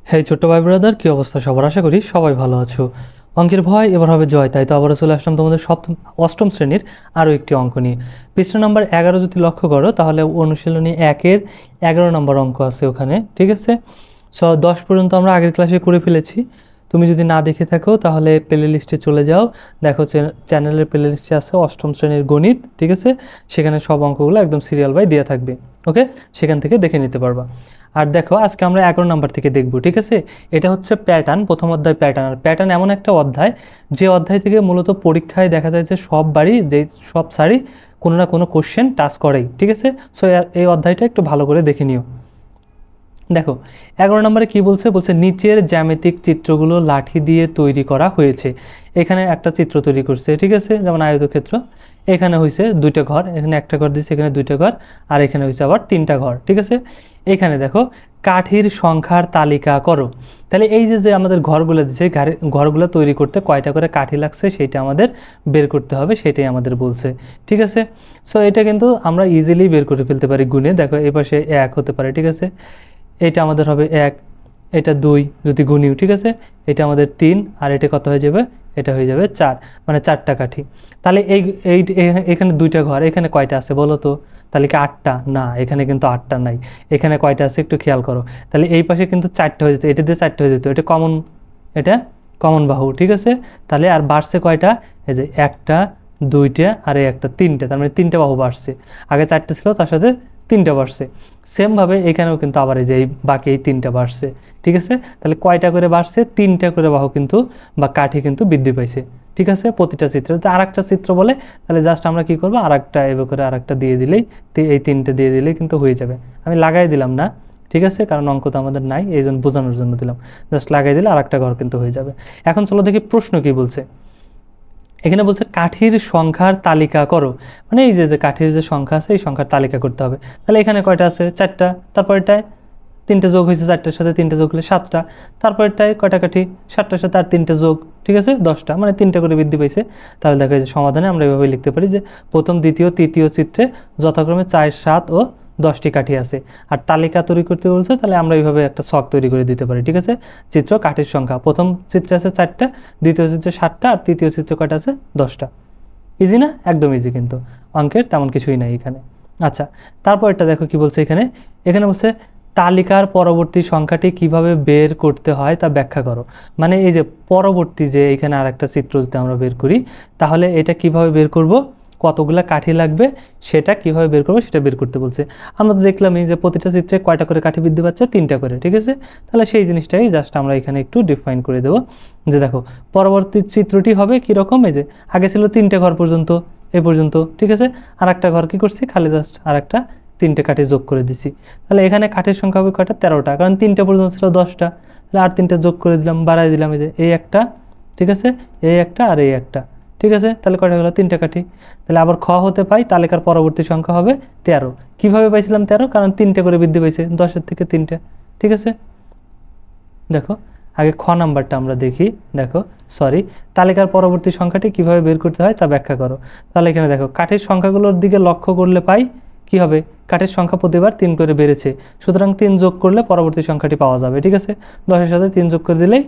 হেই ছোট্ট ভাই ব্রাদার, কী অবস্থা সবার? আশা করি সবাই ভালো আছো। অঙ্কের ভয় এবার হবে জয়, তাই তো আবারও চলে আসলাম তোমাদের অষ্টম শ্রেণীর আরও একটি অঙ্ক নিয়ে। পৃষ্ঠা নম্বর 11 যদি লক্ষ্য করো তাহলে অনুশীলনী 1-এর 11 নম্বর অঙ্ক আছে ওখানে, ঠিক আছে। 10 পর্যন্ত আমরা আগের ক্লাসে করে ফেলেছি। তুমি যদি না দেখে থাকো তাহলে প্লে লিস্টে চলে যাও, দেখো চ্যানেলের প্লে লিস্টে আছে অষ্টম শ্রেণীর গণিত, ঠিক আছে। সেখানে সব অঙ্কগুলো একদম সিরিয়াল বাই দেওয়া থাকবে, ওকে, সেখান থেকে দেখে নিতে পারবা। আর দেখো আজকে আমরা 11 নম্বর থেকে দেখব, ঠিক আছে। এটা হচ্ছে প্যাটার্ন, প্রথম অধ্যায় প্যাটার্ন। আর প্যাটার্ন এমন একটা অধ্যায় যে অধ্যায় থেকে মূলত পরীক্ষায় দেখা যায় যে সব সারি কোনো না কোনো কোশ্চেন টাচ করেই, ঠিক আছে। সো এই অধ্যায়টা একটু ভালো করে দেখে নিও। দেখো 11 নম্বরে কি বলছে, নিচের জ্যামিতিক চিত্রগুলো লাঠি দিয়ে তৈরি করা হয়েছে। এখানে একটা চিত্র তৈরি করছে, ঠিক আছে, যেমন আয়তক্ষেত্র। এখানে হয়েছে 2টা ঘর, এখানে একটা ঘর দিয়েছে, এখানে 2টা ঘর, আর এখানে হয়েছে আবার 3টা ঘর, ঠিক আছে। এখানে দেখো কাঠির সংখ্যার তালিকা করো। তাহলে এই যে আমাদের ঘরগুলো দিচ্ছে, ঘরগুলো তৈরি করতে কয়টা করে কাঠি লাগছে সেটা আমাদের বের করতে হবে, সেটাই আমাদের বলছে, ঠিক আছে। সো এটা কিন্তু আমরা ইজিলি বের করে ফেলতে পারি গুণে। দেখো এই পাশে 1 হতে পারে, ঠিক আছে, এটা আমাদের হবে 1, এটা 2 যদি গুণিও, ঠিক আছে, এটা আমাদের 3, আর এটা কত হয়ে যাবে, এটা হয়ে যাবে 4, মানে 4টা কাঠি। তাহলে এখানে 2টা ঘর, এখানে কয়টা আছে বলো তো? তাহলে কি 8টা? না, এখানে কিন্তু 8টা নাই। এখানে কয়টা আছে একটু খেয়াল করো। তাহলে এই পাশে কিন্তু 4টা হয়ে যেত, এটা দিয়ে 4টা হয়ে যেত, এটা কমন বাহু, ঠিক আছে। তাহলে আর বাড়ছে কয়টা? এই যে 1টা 2টা আর এই একটা 3টে, তার মানে 3টে বাহু বাড়ছে। আগে 4টে ছিল, তার সাথে 3টা বাড়ছে। সেমভাবে এখানেও কিন্তু আবার এই যে বাকি এই 3টা বাড়ছে, ঠিক আছে। তাহলে কয়টা করে বাড়ছে? 3টা করে বাহু কিন্তু বা কাঠি কিন্তু বৃদ্ধি পাইছে, ঠিক আছে, প্রতিটা চিত্রে। তো আরেকটা চিত্র বলে, তাহলে জাস্ট আমরা কি করবো, আরেকটা এভাবে করে আরেকটা দিয়ে দিলেই, এই 3টে দিয়ে দিলেই কিন্তু হয়ে যাবে। আমি লাগাই দিলাম না, ঠিক আছে, কারণ অঙ্ক তো আমাদের নাই, এই জন্য বোঝানোর জন্য দিলাম। জাস্ট লাগাই দিলে আরেকটা ঘর কিন্তু হয়ে যাবে। এখন চলো দেখি প্রশ্ন কি বলছে। এখানে বলছে কাঠির সংখ্যার তালিকা করো, মানে এই যে কাঠির যে সংখ্যা আছে এই সংখ্যার তালিকা করতে হবে। তাহলে এখানে কয়টা আছে? 4টা। তারপরটায় 3টে যোগ হয়েছে, 4টার সাথে 3টে যোগ হলে 7টা। তারপরটায় কয়টা কাঠি? 7টার সাথে আর 3টে যোগ, ঠিক আছে, 10টা, মানে 3টা করে বৃদ্ধি পাইছে। তাহলে দেখা যায় সমাধানে আমরা এভাবে লিখতে পারি যে প্রথম, দ্বিতীয়, তৃতীয় চিত্রে যথাক্রমে 4, 7 ও 10টি কাঠি আছে। আর তালিকা তৈরি করতে বলছে, তাহলে আমরা এইভাবে একটা ছক তৈরি করে দিতে পারি, ঠিক আছে। চিত্র কাঠির সংখ্যা, প্রথম চিত্রে আছে 4টা, দ্বিতীয় চিত্রে 7টা, আর তৃতীয় চিত্রে কয়টা আছে? 10টা। ইজি না? একদম ইজি, কিন্তু অঙ্কের তেমন কিছুই নাই এখানে। আচ্ছা, তারপর এটা দেখো কি বলছে এখানে। এখানে বলছে তালিকার পরবর্তী সংখ্যাটি কিভাবে বের করতে হয় তা ব্যাখ্যা করো। মানে এই যে পরবর্তী যে এখানে আর একটা চিত্র যদি আমরা বের করি, তাহলে এটা কিভাবে বের করব, কতগুলা কাঠি লাগবে সেটা কিভাবে বের করবো সেটা বের করতে বলছে। আমরা তো দেখলামই যে প্রতিটা চিত্রে কয়টা করে কাঠি বৃদ্ধি পাচ্ছে? 3টা করে, ঠিক আছে। তাহলে সেই জিনিসটাই জাস্ট আমরা এখানে একটু ডিফাইন করে দেবো, যে দেখো পরবর্তী চিত্রটি হবে কীরকম। এই যে আগে ছিল 3টে ঘর পর্যন্ত, এ পর্যন্ত, ঠিক আছে। আর একটা ঘর কী করছি, খালি জাস্ট আর একটা 3টে কাঠি যোগ করে দিছি। তাহলে এখানে কাঠির সংখ্যা হবে কয়টা? 13টা, কারণ 3টে পর্যন্ত ছিল 10টা। তাহলে আর 3টে যোগ করে দিলাম, বাড়াই দিলাম, এই যে এই একটা, ঠিক আছে, এই একটা আর এই একটা, ঠিক আছে। তাহলে কয়টা হলো? 3টে কাঠি। তাহলে আবার খ হতে পাই তালিকার পরবর্তী সংখ্যা হবে 13। কীভাবে পাইছিলাম 13? কারণ 3টে করে বৃদ্ধি পাইছে, 10-এর থেকে 3টে, ঠিক আছে। দেখো আগে খ নাম্বারটা আমরা দেখি। দেখো তালিকার পরবর্তী সংখ্যাটি কিভাবে বের করতে হয় তা ব্যাখ্যা করো। তাহলে এখানে দেখো কাঠির সংখ্যাগুলোর দিকে লক্ষ্য করলে পাই কি হবে, কাঠির সংখ্যা প্রতিবার 3 করে বেড়েছে, সুতরাং 3 যোগ করলে পরবর্তী সংখ্যাটি পাওয়া যাবে, ঠিক আছে। 10-এর সাথে 3 যোগ করে দিলেই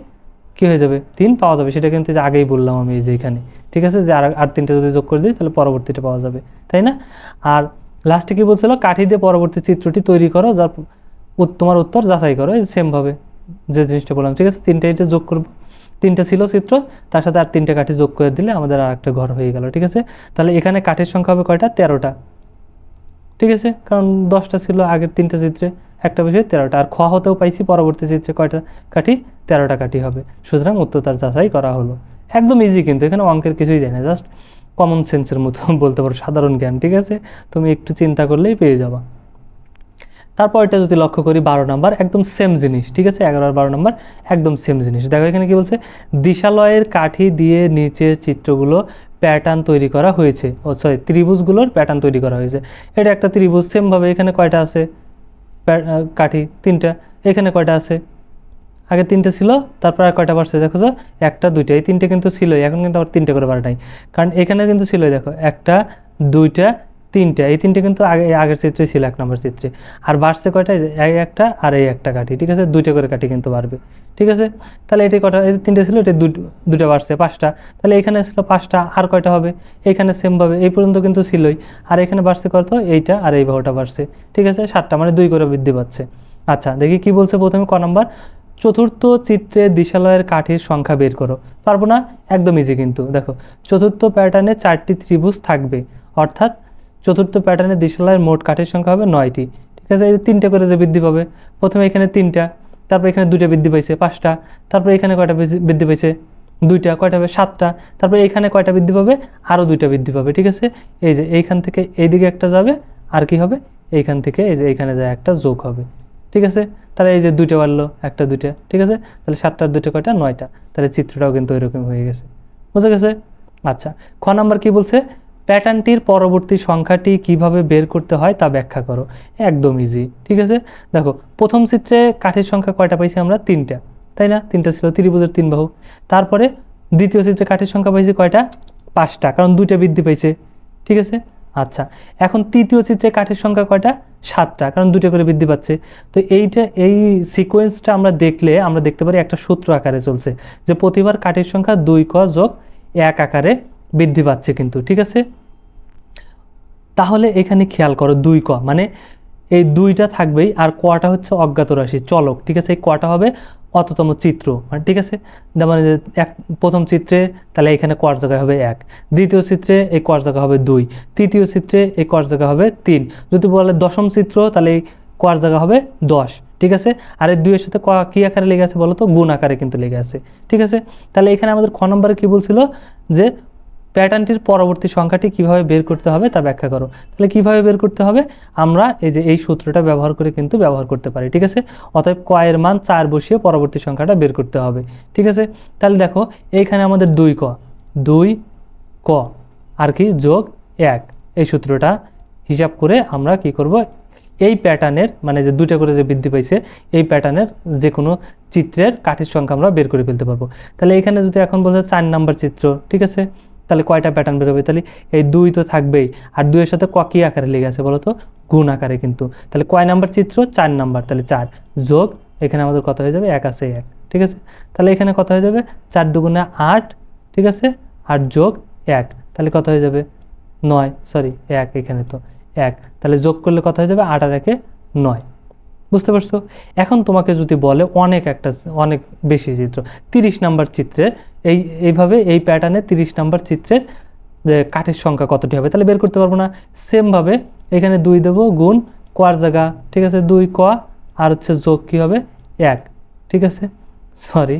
কী হয়ে যাবে? 3 পাওয়া যাবে। সেটা কিন্তু যে আগেই বললাম আমি, এই যে এখানে, ঠিক আছে, যে আর 3টে যদি যোগ করে দিই তাহলে পরবর্তীটা পাওয়া যাবে, তাই না? আর লাস্টে কী বলছিল, কাঠি দিয়ে পরবর্তী চিত্রটি তৈরি করো, যার তোমার উত্তর যাচাই করো। সেমভাবে যে জিনিসটা বললাম, ঠিক আছে, 3টে এটা যোগ করবো, 3টে ছিল চিত্র, তার সাথে আর 3টে কাঠি যোগ করে দিলে আমাদের আর একটা ঘর হয়ে গেল, ঠিক আছে। তাহলে এখানে কাঠির সংখ্যা হবে কয়টা? 13টা, ঠিক আছে, কারণ 10টা ছিল আগের 3টে চিত্রে, একটা বিষয়ে 13টা। আর খ হতেও পাইছি পরবর্তী চিত্রে কয়টা কাঠি? 13টা কাঠি হবে। সুতরাং উত্তর তার যাচাই করা হলো। একদম ইজি, কিন্তু এখানে অঙ্কের কিছুই দেয় না, জাস্ট কমন সেন্সের মতো বলতে পারো, সাধারণ জ্ঞান, ঠিক আছে। তুমি একটু চিন্তা করলেই পেয়ে যাবা। তারপর এটা যদি লক্ষ্য করি 12 নম্বর, একদম সেম জিনিস, ঠিক আছে। 11 আর 12 নম্বর একদম সেম জিনিস। দেখো এখানে কি বলছে, দিশালয়ের কাঠি দিয়ে নিচের চিত্রগুলো প্যাটার্ন তৈরি করা হয়েছে। ত্রিভুজগুলোর প্যাটার্ন তৈরি করা হয়েছে। এটা একটা ত্রিভুজ, সেমভাবে এখানে কয়টা আছে কাঠি? 3টা। এখানে কয়টা আছে? আগে 3টে ছিল, তারপর আর কয়টা বাড়ছে? দেখো তো, 1টা 2টা, এই 3টে কিন্তু ছিলই, এখন কিন্তু আবার 3টে করে বাড়ে নাই, কারণ এখানে কিন্তু ছিল, দেখো 1টা 2টা তিনটা, এই তিনটে কিন্তু আগের চিত্রে ছিল 1 নম্বর চিত্রে। আর বাড়ছে কয়টা, এই একটা আর এই একটা কাঠি, ঠিক আছে, 2টা করে কাঠি কিন্তু বাড়বে, ঠিক আছে। তাহলে এটি কটা, এই 3টে ছিল, এটা 2টা বাড়ছে 5টা, তাহলে এখানে ছিল 5টা, আর কয়টা হবে, এখানে সেমভাবে এই পর্যন্ত কিন্তু ছিলই, আর এখানে বাড়ছে কত, এইটা আর এই বাহুটা বাড়ছে, ঠিক আছে, 7টা, মানে 2 করে বৃদ্ধি পাচ্ছে। আচ্ছা দেখি কি বলছে প্রথমে ক নাম্বার, চতুর্থ চিত্রে দিশালয়ের কাঠির সংখ্যা বের করো। পারবো না, একদম ইজি কিন্তু। দেখো চতুর্থ প্যাটার্নে 4টি ত্রিভুজ থাকবে, অর্থাৎ চতুর্থ প্যাটার্নে দিশালয়ের মোট কাঠের সংখ্যা হবে 9টি, ঠিক আছে। এই 3টে করে যে বৃদ্ধি পাবে, প্রথমে এখানে 3টা, তারপর এখানে 2টা বৃদ্ধি পাইছে 5টা, তারপর এখানে কয়টা বৃদ্ধি পাইছে 2টা, কয়টা হবে 7টা, তারপর এখানে কয়টা বৃদ্ধি পাবে, আরও 2টা বৃদ্ধি পাবে, ঠিক আছে। এই যে এইখান থেকে এইদিকে একটা যাবে, আর কি হবে, এইখান থেকে এই যে এইখানে যায় একটা যোগ হবে, ঠিক আছে। তাহলে এই যে 2টা বাড়লো, একটা 2টা, ঠিক আছে, তাহলে 7টার 2টা কয়টা, 9টা, তাহলে চিত্রটাও কিন্তু এরকম হয়ে গেছে, বুঝা গেছে। আচ্ছা খ নাম্বার কি বলছে, প্যাটার্নটির পরবর্তী সংখ্যাটি কিভাবে বের করতে হয় তা ব্যাখ্যা করো। একদম ইজি, ঠিক আছে। দেখো প্রথম চিত্রে কাঠের সংখ্যা কয়টা পাইছি আমরা, 3টা, তাই না, 3টা ছিল ত্রিভুজের 3 বাহু। তারপরে দ্বিতীয় চিত্রে কাঠের সংখ্যা পাইছি কয়টা, 5টা, কারণ 2টা বৃদ্ধি পাইছে, ঠিক আছে। আচ্ছা এখন তৃতীয় চিত্রে কাঠের সংখ্যা কয়টা, 7টা, কারণ 2টা করে বৃদ্ধি পাচ্ছে। তো এই সিকোয়েন্সটা আমরা দেখলে আমরা দেখতে পারি একটা সূত্র আকারে চলছে, যে প্রতিবার কাঠের সংখ্যা 2ক যোগ 1 আকারে বৃদ্ধি পাচ্ছে কিন্তু, ঠিক আছে। তাহলে এখানে খেয়াল করো 2ক মানে এই 2টা থাকবেই, আর কটা হচ্ছে অজ্ঞাত রাশি চলক, ঠিক আছে। এই কটা হবে অততম চিত্র, মানে ঠিক আছে, মানে প্রথম চিত্রে তাহলে এখানে কর জায়গা হবে 1, দ্বিতীয় চিত্রে এই কর জায়গা হবে 2, তৃতীয় চিত্রে এই কর জায়গা হবে 3, যদি বলে দশম চিত্র তাহলে এই কর জায়গা হবে 10, ঠিক আছে। আর এই 2 এর সাথে কি আকারে লেগে আছে বলো তো, গুণ আকারে কিন্তু লেগে আছে, ঠিক আছে। তাহলে এখানে আমাদের খ নম্বরে কি বলছিল, যে প্যাটার্নটির পরবর্তী সংখ্যাটি কিভাবে বের করতে হবে তা ব্যাখ্যা করো। তাহলে কিভাবে বের করতে হবে, আমরা এই যে এই সূত্রটা ব্যবহার করে কিন্তু ব্যবহার করতে পারি, ঠিক আছে। অতএব ক এর মান 4 বসিয়ে পরবর্তী সংখ্যাটা বের করতে হবে, ঠিক আছে। তাহলে দেখো এইখানে আমাদের 2ক আর কি যোগ 1, এই সূত্রটা হিসাব করে আমরা কি করব, এই প্যাটার্নের মানে যে 2টা করে যে বৃদ্ধি পাইছে এই প্যাটার্নের যে কোনো চিত্রের কাঠের সংখ্যা আমরা বের করে ফেলতে পারবো। তাহলে এখানে যদি এখন বলছে 4 নাম্বার চিত্র, ঠিক আছে, তাহলে কয়টা প্যাটার্ন বেরোবে, তাহলে এই 2 তো থাকবেই, আর 2 এর সাথে কি আকারে লেগে আছে বলো তো, গুণ আকারে কিন্তু। তাহলে কয় নাম্বার চিত্র, 4 নাম্বার, তাহলে 4 যোগ এখানে আমাদের কত হয়ে যাবে, 1 আছে 1, ঠিক আছে। তাহলে এখানে কত হয়ে যাবে, 4 দুগুণে 8, ঠিক আছে, 8 যোগ 1, তাহলে কত হয়ে যাবে 9, সরি 1, এখানে তো 1, তাহলে যোগ করলে কত হয়ে যাবে, 8 আর 1 9, বুঝতে পারছো। এখন তোমাকে যদি বলে অনেক বেশি চিত্র, 30 নাম্বার চিত্রের এইভাবে এই প্যাটার্নে 30 নাম্বার চিত্রের যে কাঠের সংখ্যা কতটি হবে, তাহলে বের করতে পারবো না। সেমভাবে এখানে 2 দেবো গুণ কোয়ার জায়গা, ঠিক আছে, 2 ক আর হচ্ছে যোগ কি হবে 1, ঠিক আছে, সরি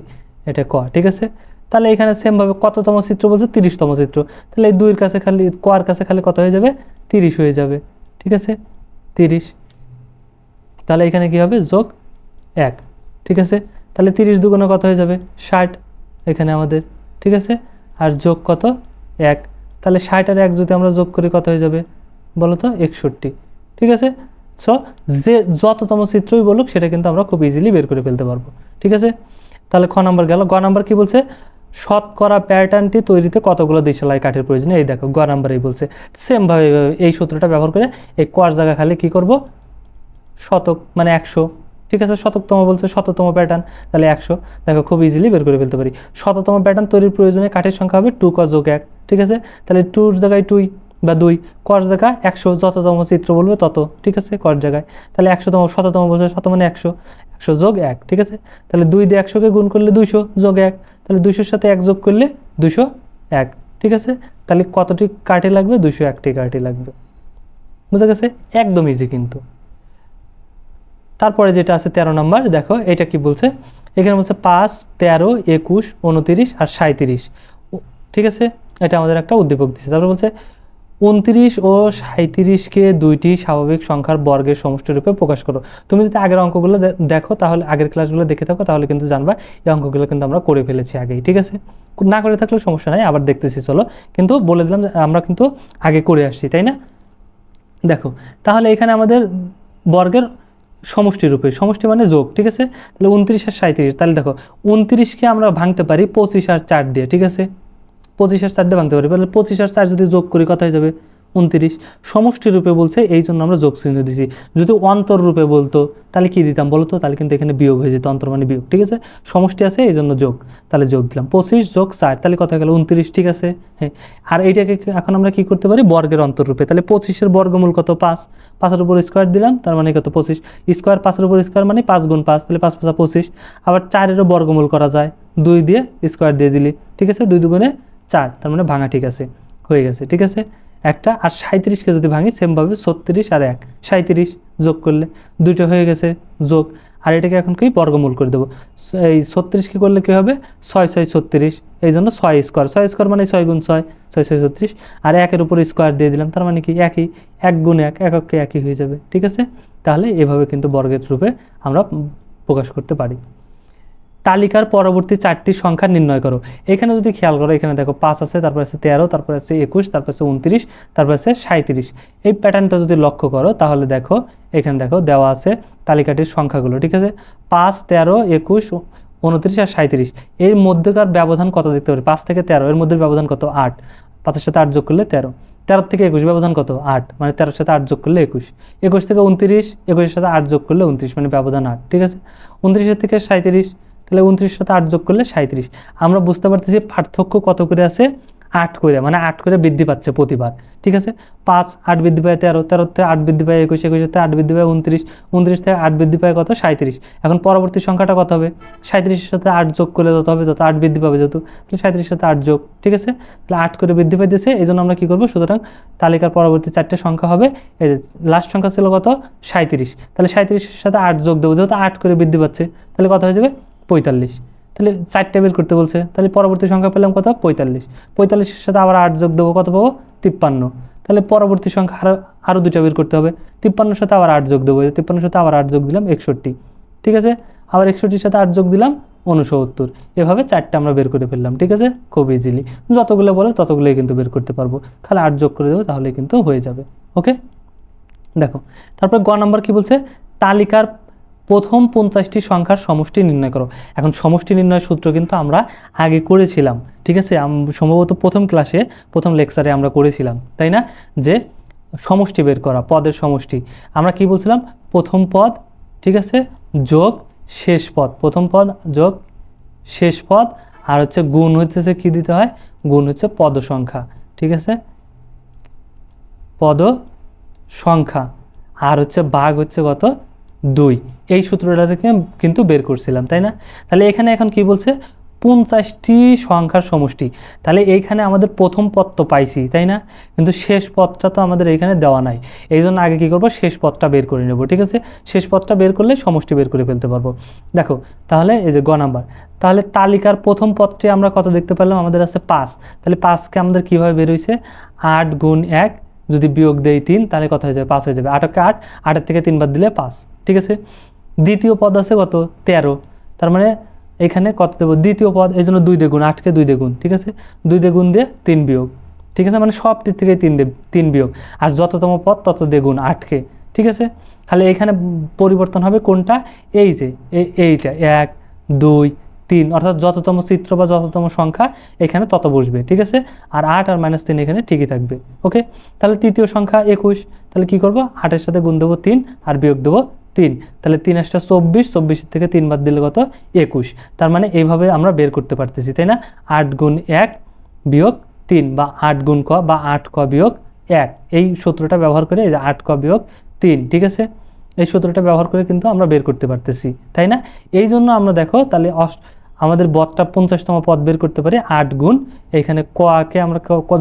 এটা ক, ঠিক আছে। তাহলে এখানে সেমভাবে কততম চিত্র বলছে, 30তম চিত্র, তাহলে এই 2 এর কাছে খালি কোয়ার কাছে খালি কত হয়ে যাবে, 30 হয়ে যাবে, ঠিক আছে, 30। তাহলে এখানে কি হবে, যোগ 1, ঠিক আছে। তাহলে 30 দুগুণে কত হয়ে যাবে, 60 এখানে আমাদের, ঠিক আছে, আর যোগ কত 1, তাহলে 60 আর 1 যদি আমরা যোগ করি কত হয়ে যাবে বলো তো, 61, ঠিক আছে। সো যে যততম চিত্রই বলুক সেটা কিন্তু আমরা খুব ইজিলি বের করে ফেলতে পারবো, ঠিক আছে। তাহলে খ নম্বর গেল। গ নাম্বার কি বলছে, শতকরা প্যাটার্নটি তৈরিতে কতগুলো দিশালাই কাঠের প্রয়োজন, এই দেখো গ নাম্বারেই বলছে। সেমভাবে এই সূত্রটা ব্যবহার করে এই কোয়ার জায়গা খালি কি করব, শতক মানে 100, ঠিক আছে, শতকতম বলছে, শততম প্যাটার্ন, তাহলে 100, দেখো খুব ইজিলি বের করে ফেলতে পারি। শততম প্যাটার্ন তৈরির প্রয়োজনে কাঠের সংখ্যা হবে 2 ক যোগ 1, ঠিক আছে। তাহলে 2 জায়গায় 2 বা 2, কর জায়গা 100, যততম চিত্র বলবে তত, ঠিক আছে, কর জায়গায়। তাহলে 100তম, শততম বলছে, শত মানে 100, 100 যোগ 1, ঠিক আছে। তাহলে 2 দিয়ে 100কে গুণ করলে 200 যোগ 1, তাহলে 200-র সাথে 1 যোগ করলে 201, ঠিক আছে। তাহলে কতটি কাঠি লাগবে, 201টি কাঠি লাগবে, বুঝা গেছে, একদম ইজি কিন্তু। তারপরে যেটা আছে 13 নম্বর, দেখো এটা কি বলছে, এখানে বলছে 5, 13, 21, 29 আর 37, ঠিক আছে, এটা আমাদের একটা উদ্দীপক দিচ্ছে। তারপরে বলছে 29 ও 37কে দুইটি স্বাভাবিক সংখ্যার বর্গের সমষ্টি রূপে প্রকাশ করো। তুমি যদি আগের অঙ্কগুলো দেখো, তাহলে আগের ক্লাসগুলো দেখে থাকো, তাহলে কিন্তু জানবা এই অঙ্কগুলো কিন্তু আমরা করে ফেলেছি আগেই, ঠিক আছে। না করে থাকলেও সমস্যা নাই, আবার দেখতেছি চলো, কিন্তু বলে দিলাম যে আমরা কিন্তু আগে করে আসছি, তাই না। দেখো তাহলে এখানে আমাদের বর্গের সমষ্টি রূপে, সমষ্টি মানে যোগ, ঠিক আছে। তাহলে 29 আর 37, তাহলে দেখো 29কে আমরা ভাঙতে পারি 25 আর 4 দিয়ে, ঠিক আছে, 25 আর 4 দিয়ে ভাঙতে পারি। তাহলে 25 আর 4 যদি যোগ করি কত হয়ে যাবে, 29। সমষ্টি রূপে বলছে এই জন্য আমরা যোগ চিহ্ন দিছি। যদি অন্তর রূপে বলতো তাহলে কি দিতাম বলো তো, তাহলে কিন্তু এখানে বিয়োগ হয়ে যেত, অন্তর মানে বিয়োগ, ঠিক আছে। সমষ্টি আছে এই জন্য যোগ, তাহলে যোগ দিলাম 25 যোগ 4, তাহলে কথা গেল 29, ঠিক আছে। হ্যাঁ, আর এইটাকে এখন আমরা কি করতে পারি, বর্গের অন্তর রূপে, তাহলে 25-এর বর্গমূল কত 5, 5-এর উপর স্কোয়ার দিলাম, তার মানে কত 25, স্কোয়ার 5-এর উপর স্কোয়ার মানে 5 গুণ 5, তাহলে 5 5 25। আবার 4-এরও বর্গমূল করা যায়, 2 দিয়ে স্কোয়ার দিয়ে দিলি, ঠিক আছে, 2 দুগুণে 4, তার মানে ভাঙা ঠিক আছে, হয়ে গেছে, ঠিক আছে একটা। আর 37কে যদি ভাঙি সেমভাবে 36 আর 1 37 যোগ করলে দুইটা হয়ে গেছে যোগ। আর এটাকে এখন কি বর্গমূল করে দেবো, এই 36কে করলে কী হবে 6 6 36, এই জন্য 6 স্কোয়ার, 6 স্কোয়ার মানে 6 গুণ 6, 6 6 36। আর 1-এর উপর স্কোয়ার দিয়ে দিলাম, তার মানে কি একই, 1 গুণ 1 এককে একই হয়ে যাবে, ঠিক আছে। তাহলে এভাবে কিন্তু বর্গের রূপে আমরা প্রকাশ করতে পারি। তালিকার পরবর্তী 4টি সংখ্যা নির্ণয় করো। এখানে যদি খেয়াল করো, এখানে দেখো 5 আছে, তারপর আছে 13, তারপর আছে 21, তারপর আছে 29, তারপর আছে 37। এই প্যাটার্নটা যদি লক্ষ্য করো তাহলে দেখো এখানে দেখো দেওয়া আছে তালিকাটির সংখ্যাগুলো, ঠিক আছে। 5 13 21 29 আর 37, এর মধ্যেকার ব্যবধান কত দেখতে পারি, 5 থেকে 13 এর মধ্যে ব্যবধান কত 8, 5-এর সাথে 8 যোগ করলে 13, 13 থেকে 21 ব্যবধান কত 8, মানে 13-এর সাথে 8 যোগ করলে 21, 21 থেকে 29, 21-এর সাথে 8 যোগ করলে 29, মানে ব্যবধান 8, ঠিক আছে। 29-এর থেকে 37, তাহলে 29-এর সাথে 8 যোগ করলে 37। আমরা বুঝতে পারতেছি পার্থক্য কত করে আছে, 8 করে, মানে 8 করে বৃদ্ধি পাচ্ছে প্রতিবার, ঠিক আছে। 5 8 বৃদ্ধি পায় 13, 13 থেকে 8 বৃদ্ধি পায় 21, 21 থেকে 8 বৃদ্ধি পায় 29, 29 থেকে 8 বৃদ্ধি পায় কত 37। এখন পরবর্তী সংখ্যাটা কত হবে, 37-এর সাথে 8 যোগ করলে যত হবে তত 8 বৃদ্ধি পাবে যত, তাহলে 37-এর সাথে 8 যোগ, ঠিক আছে। তাহলে 8 করে বৃদ্ধি পাইতেছে, এই জন্য আমরা কী করবো, সুতরাং তালিকার পরবর্তী 4টে সংখ্যা হবে, এই যে লাস্ট সংখ্যা ছিল কত 37, তাহলে 37-এর সাথে 8 যোগ দেবো, যেহেতু 8 করে বৃদ্ধি পাচ্ছে, তাহলে কত হয়ে যাবে 45। তাহলে 4টে বের করতে বলছে, তাহলে পরবর্তী সংখ্যা পেলাম কত 45, 45-এর সাথে আবার 8 যোগ দেবো, কত পাবো 53। তাহলে পরবর্তী সংখ্যা আরও 2টা বের করতে হবে, 53-এর সাথে আবার 8 যোগ দেবো, 53-এর সাথে আবার 8 যোগ দিলাম 61, ঠিক আছে। আবার 61-এর সাথে 8 যোগ দিলাম 69, এভাবে 4টে আমরা বের করে ফেললাম, ঠিক আছে, খুব ইজিলি। যতগুলো বলে ততগুলোই কিন্তু বের করতে পারবো, খালি 8 যোগ করে দেবো তাহলে কিন্তু হয়ে যাবে, ওকে। দেখো তারপর গ নাম্বার কি বলছে, তালিকার প্রথম 50টি সংখ্যার সমষ্টি নির্ণয় করো। এখন সমষ্টি নির্ণয়ের সূত্র কিন্তু আমরা আগে করেছিলাম, ঠিক আছে, সম্ভবত প্রথম ক্লাসে প্রথম লেকচারে আমরা করেছিলাম, তাই না, যে সমষ্টি বের করা, পদের সমষ্টি। আমরা কি বলছিলাম, প্রথম পদ, ঠিক আছে, যোগ শেষ পদ, প্রথম পদ যোগ শেষ পদ, আর হচ্ছে গুণ হচ্ছে কি দিতে হয়, গুণ হচ্ছে পদ সংখ্যা, ঠিক আছে, পদ সংখ্যা, আর হচ্ছে ভাগ হচ্ছে কত 2, এই সূত্রটা থেকে কিন্তু বের করছিলাম, তাই না। তাহলে এখানে এখন কি বলছে 50টি সংখ্যার সমষ্টি, তাহলে এইখানে আমাদের প্রথম পদ তো পাইছি, তাই না, কিন্তু শেষ পদটা তো আমাদের এইখানে দেওয়া নাই, এই জন্য আগে কী করবো শেষ পদটা বের করে নেব, ঠিক আছে। শেষ পদটা বের করলে সমষ্টি বের করে ফেলতে পারবো। দেখো তাহলে এই যে গ নাম্বার, তাহলে তালিকার প্রথম পদটি আমরা কত দেখতে পেলাম, আমাদের আছে 5, তাহলে 5কে আমাদের কীভাবে বের হয়েছে 8 গুণ 1, যদি বিয়োগ দেই 3 তাহলে কত হয়ে যাবে 5 হয়ে যাবে, 8কে 8, 8-এর থেকে 3 বাদ দিলে 5, ঠিক আছে। দ্বিতীয় পদ আছে কত 13, তার মানে এখানে কত দেবো দ্বিতীয় পদ, এই জন্য 2 দিয়ে গুণ, 8কে 2 দিয়ে গুণ, ঠিক আছে, 2 দিয়ে গুণ দিয়ে 3 বিয়োগ, ঠিক আছে, মানে সব দিক থেকে 3 বিয়োগ, আর যততম পদ তত দিয়ে গুণ 8কে, ঠিক আছে। তাহলে এখানে পরিবর্তন হবে কোনটা, এই যে এইটা 1 2 3, অর্থাৎ যততম চিত্র বা যততম সংখ্যা এখানে তত বসবে, ঠিক আছে। আর 8 আর -3 এখানে ঠিকই থাকবে, ওকে। তাহলে তৃতীয় সংখ্যা 21, তাহলে কি করব 8-এর সাথে গুণ দেবো 3 আর বিয়োগ দেবো 3, তাহলে 3 8 24, 24 থেকে 3 বাদ দিলে কত 21, তার মানে এইভাবে আমরা বের করতে পারতেছি, তাই না। 8 গুণ 1 বিয়োগ 3, বা 8 গুণ ক বা 8 ক বিয়োগ 1, এই সূত্রটা ব্যবহার করে, এই যে 8 ক বিয়োগ 3, ঠিক আছে, এই সূত্রটা ব্যবহার করে কিন্তু আমরা বের করতে পারতেছি, তাই না। এই জন্য আমরা দেখো তাহলে আমাদের পদটা 50তম পদ বের করতে পারি 8 গুণ, এইখানে কে আমরা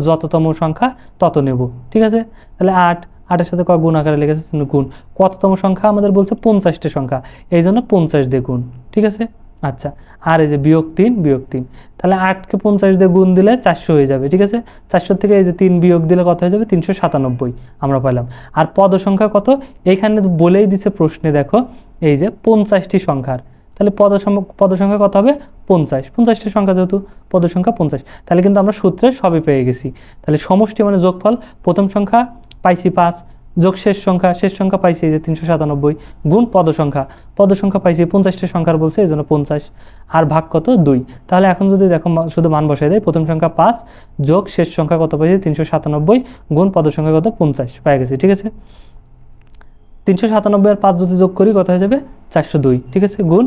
যততম সংখ্যা তত নেব, ঠিক আছে। তাহলে 8-8-এর সাথে ক গুণ আকারে লেগেছে গুণ, কততম সংখ্যা আমাদের বলছে 50টি সংখ্যা, এই জন্য 50 দিয়ে গুণ, ঠিক আছে। আচ্ছা, আর এই যে বিয়োগ 3, তাহলে 8কে 50 দিয়ে গুণ দিলে 400 হয়ে যাবে, ঠিক আছে। 400 থেকে এই যে 3 বিয়োগ দিলে কত হয়ে যাবে 397 আমরা পেলাম। আর পদ সংখ্যা কত, এইখানে বলেই দিছে প্রশ্নে, দেখো এই যে 50টি সংখ্যার, তাহলে পদ সংখ্যা কত হবে 50টি সংখ্যা, যেহেতু পদ সংখ্যা 50, তাহলে কিন্তু আমরা সূত্রে সবই পেয়ে গেছি। তাহলে সমষ্টি মানে যোগফল, প্রথম সংখ্যা পাইছি 5 যোগ শেষ সংখ্যা পাইছি এই যে 397, গুণ পদ সংখ্যা পাইছি 50টা সংখ্যার বলছে, এই জন্য 50, আর ভাগ কত 2। তাহলে এখন যদি দেখো শুধু মান বসাই দেয়, প্রথম সংখ্যা 5 যোগ শেষ সংখ্যা কত পাইছি 397, গুণ পদ সংখ্যা কত 50 পাই গেছি। ঠিক আছে, 397 আর 5 যদি যোগ করি কত হয়ে যাবে 402। ঠিক আছে, গুণ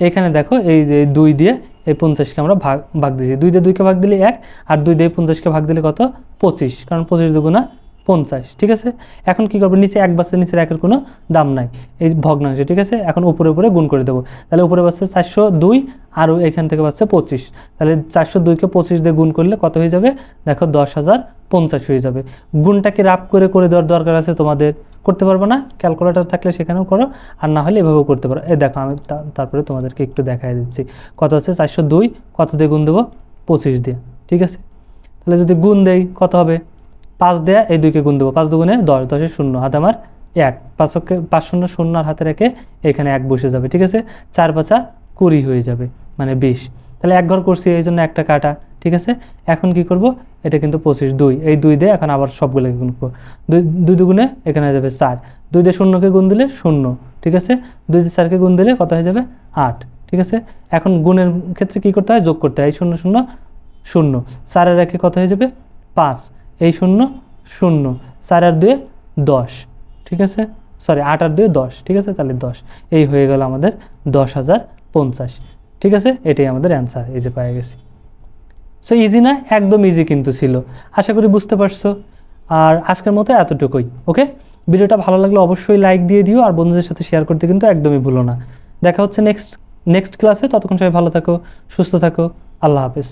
এখানে দেখো এই যে 2 দিয়ে এই 50কে আমরা ভাগ দিয়েছি, 2 দিয়ে 2কে ভাগ দিলে 1, আর 2 দিয়ে 50কে ভাগ দিলে কত 25, কারণ 25 দুগুণা 50। ঠিক আছে, এখন কি করবো, নিচে 1 বাচ্চা, নিচের 1-এর কোনো দাম নাই, এই ভগ্নাংশে। ঠিক আছে, এখন উপরে গুণ করে দেবো, তাহলে উপরে বাচ্চা 402 আর এখান থেকে বাচ্চা 25, তাহলে 402কে 25 দিয়ে গুণ করলে কত হয়ে যাবে দেখো 10,050 হয়ে যাবে। গুণটাকে রাফ করে দেওয়ার দরকার আছে তোমাদের, করতে পারবো না, ক্যালকুলেটর থাকলে সেখানেও করো, আর না হলে এভাবেও করতে পারো। এই দেখো আমি তারপরে তোমাদেরকে একটু দেখাই দিচ্ছি কত হচ্ছে 402 কত দিয়ে গুণ দেবো 25 দিয়ে। ঠিক আছে, তাহলে যদি গুণ দেই কত হবে 5 দেয়া, এই 2কে গুণ দেবো, 5 দুগুণে 10, 10-এ 0, হাতে আমার 1, 5 শূন্য 0 আর হাতে রেখে এখানে 1 বসে যাবে। ঠিক আছে, 4 5 20 হয়ে যাবে, মানে 20। তাহলে 1 ঘর করছি, এই জন্য একটা কাটা। ঠিক আছে, এখন কি করব, এটা কিন্তু 25, 2, এই 2 দিয়ে এখন আবার সবগুলোকে গুণ করবো, 2 দুগুণে এখানে হয়ে যাবে 4, 2 দিয়ে 0কে গুণ দিলে 0। ঠিক আছে, 2 দিয়ে 4কে গুণ দিলে কত হয়ে যাবে 8। ঠিক আছে, এখন গুণের ক্ষেত্রে কি করতে হয়, যোগ করতে হয়, এই 0 0 0, 4 আর 1-এ কত হয়ে যাবে 5, এই 0 0, 4 আর 2 10। ঠিক আছে, সরি 8 আর 2 10। ঠিক আছে, তাহলে 10, এই হয়ে গেল আমাদের 10,050। ঠিক আছে, এটাই আমাদের অ্যান্সার, এই যে পেয়ে গেছি। সো ইজি না, একদম ইজি কিন্তু ছিল, আশা করি বুঝতে পারছো। আর আজকের মতো এতটুকুই। ওকে, ভিডিওটা ভালো লাগলে অবশ্যই লাইক দিয়ে দিও, আর বন্ধুদের সাথে শেয়ার করতে কিন্তু একদমই ভুলো না। দেখা হচ্ছে নেক্সট ক্লাসে, ততক্ষণ সবাই ভালো থাকো, সুস্থ থাকো, আল্লাহ হাফেজ।